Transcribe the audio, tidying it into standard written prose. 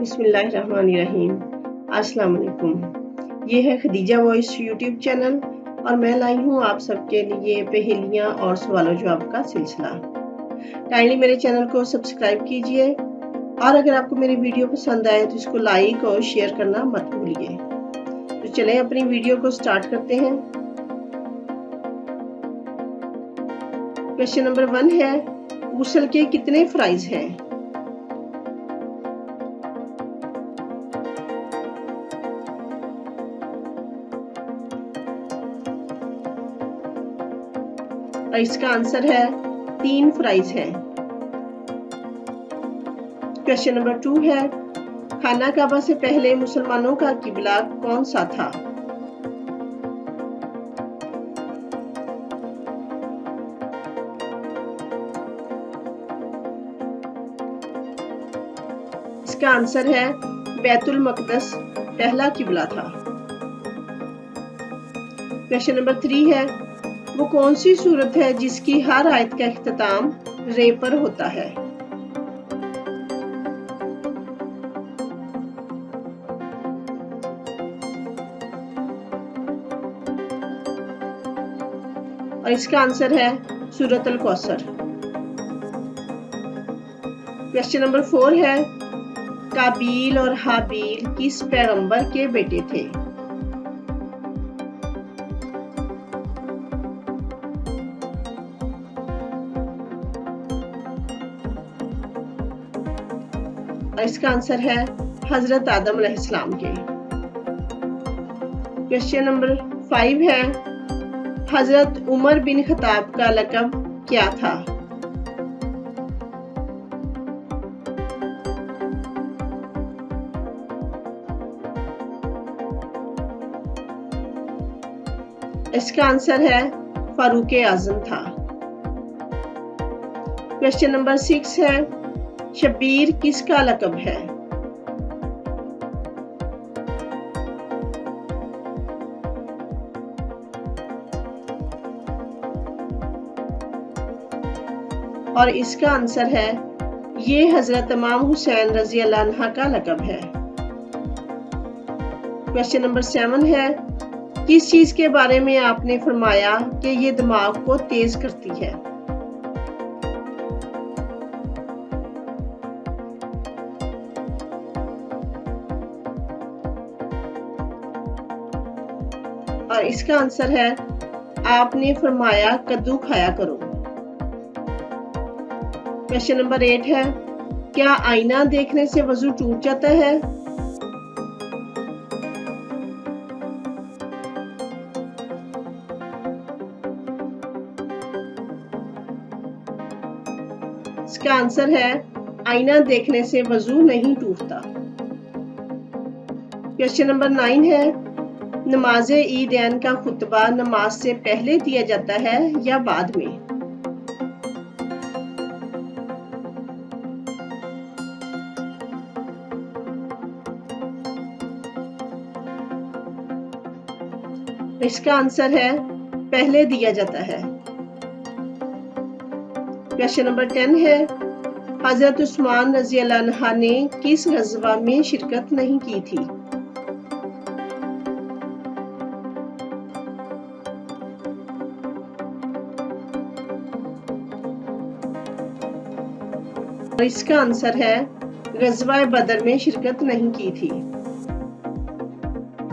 बिस्मिल्लाहिर्रहमानिर्रहीम। अस्सलाम वालेकुम। ये है खदीजा वॉइस यूट्यूब चैनल और मैं लाई हूँ आप सबके लिए पहेलियाँ और सवाल जवाब का सिलसिला। काइंडली मेरे चैनल को सब्सक्राइब कीजिए और अगर आपको मेरी वीडियो पसंद आए तो इसको लाइक और शेयर करना मत भूलिए। तो चलें अपनी वीडियो को स्टार्ट करते हैं। क्वेश्चन नंबर 1 है, गूसल के कितने फ्राइज हैं? और इसका आंसर है 3 फ्राइज हैं। क्वेश्चन नंबर 2 है, खाना काबा से पहले मुसलमानों का किबला कौन सा था? इसका आंसर है बैतुल मकदस पहला किबला था। क्वेश्चन नंबर 3 है, वो कौन सी सूरत है जिसकी हर आयत का इख्तिताम रे पर होता है? और इसका आंसर है सूरत अल कौसर। क्वेश्चन नंबर 4 है, काबील और हाबील किस पैगंबर के बेटे थे? और इसका आंसर है हजरत आदम अलैहिस्सलाम के। क्वेश्चन नंबर 5 है, हजरत उमर बिन खत्ताब का लक़ब क्या था? इसका आंसर है फारूक आज़म था। क्वेश्चन नंबर 6 है, शब्बीर किसका लक़ब है? और इसका आंसर है ये हजरत इमाम हुसैन रज़ी अल्लाह अन्हा का लक़ब है। क्वेश्चन नंबर 7 है, किस चीज के बारे में आपने फरमाया कि ये दिमाग को तेज करती है? और इसका आंसर है आपने फरमाया कद्दू खाया करो। क्वेश्चन नंबर 8 है, क्या आईना देखने से वजू टूट जाता है? इसका आंसर है आईना देखने से वजू नहीं टूटता। क्वेश्चन नंबर 9 है, नमाज ईदैन का खुतबा नमाज से पहले दिया जाता है या बाद में? इसका आंसर है पहले दिया जाता है। क्वेश्चन नंबर 10 है, हजरत उस्मान रज़ी अल्लाह अन्हा ने किस ग़ज़वा में शिरकत नहीं की थी? और इसका आंसर है ग़ज़वा बदर में शिरकत नहीं की थी।